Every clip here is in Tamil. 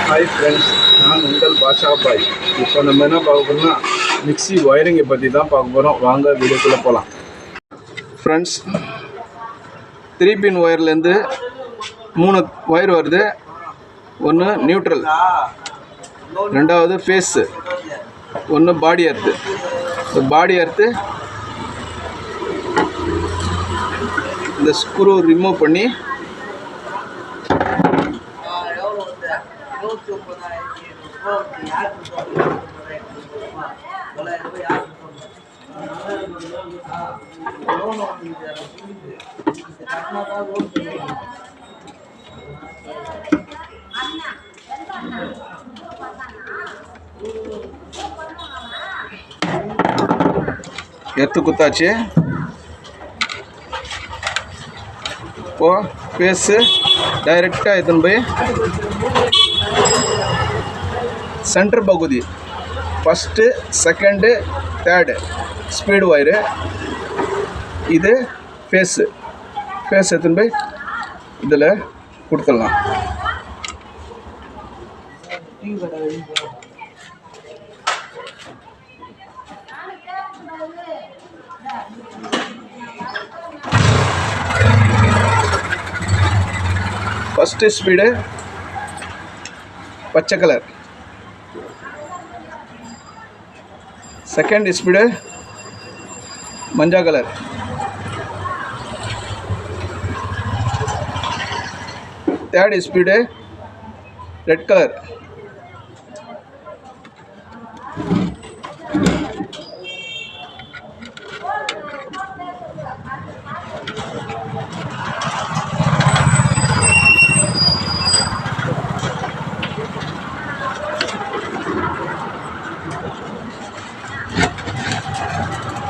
ஹாய் ஃப்ரெண்ட்ஸ், நான் உங்கள் பாஷா பாய். இப்போ நம்ம என்ன பார்க்க போகிறோம்னா மிக்சி ஒயரிங்கை பற்றி தான் பார்க்க போகிறோம். வாங்க வீடியோக்குள்ளே போகலாம். ஃப்ரெண்ட்ஸ், 3 பின் ஒயர்லேருந்து 3 ஒயர் வருது. ஒன்று நியூட்ரல், ரெண்டாவது ஃபேஸு, ஒன்று பாடி எர்த்து. பாடி எர்த்து இந்த ஸ்க்ரூ ரிமூவ் பண்ணி எர்த்து குத்தாச்சு. இப்போது ஃபேஸு டைரெக்டாக எடுத்துன்னு போய் சென்டர் பகுதி, first, second, third speed wire. இது ஃபேஸ் எடுத்துன்னு போய் இதில் கொடுத்துடலாம். ஃபஸ்ட்டு ஸ்பீடு பச்சை கலர், செகண்ட் ஸ்பீடு மஞ்சள் colour, third speed red colour,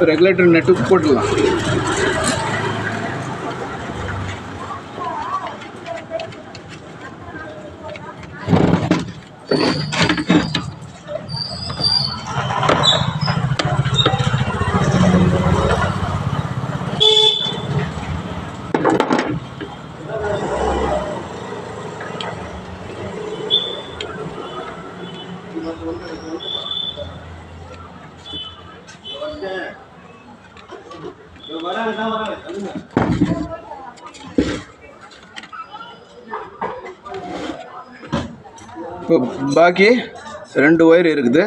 regulator net போட்டுடலாம். இப்போ பாக்கி 2 ஒயர் இருக்குது.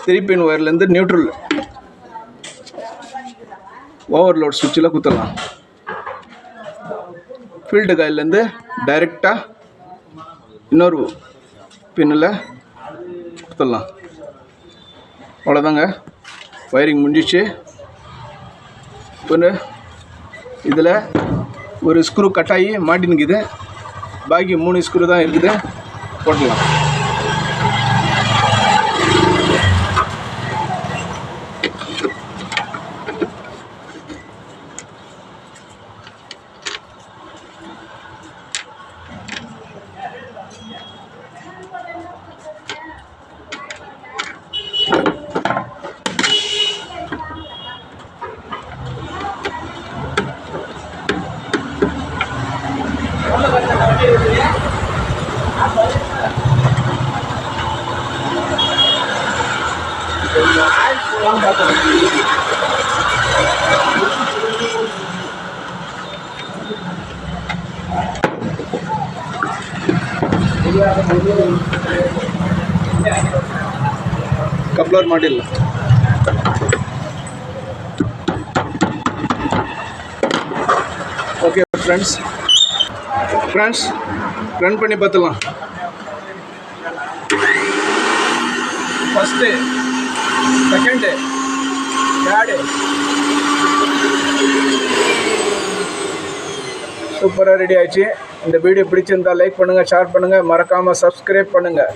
3 பின் ஒயர்லேருந்து நியூட்ரல் ஓவர்லோட் சுவிட்சில் குத்தலாம். ஃபீல்டு காயிலேருந்து டைரெக்டாக இன்னொரு பின்னில் குத்தலாம். அவ்வளோதாங்க, ஒயரிங் முடிஞ்சிச்சு. இப்போ இதில் ஒரு ஸ்க்ரூ கட்டாகி மாட்டின்னுக்குது. பாக்கி 3 ஸ்க்ரூ தான் இருக்குது, போடலாம். கப்ளர் மாட்டில் ஓகே ஃப்ரெண்ட்ஸ், ரன் பண்ணி பார்த்துலாம். ஃபஸ்ட்டு, செகண்டு, தேர்டு சூப்பராக ரெடி ஆயிடுச்சு. இந்த வீடியோ பிடிச்சிருந்தால் லைக் பண்ணுங்கள், ஷேர் பண்ணுங்கள், மறக்காமல் சப்ஸ்கிரைப் பண்ணுங்கள்.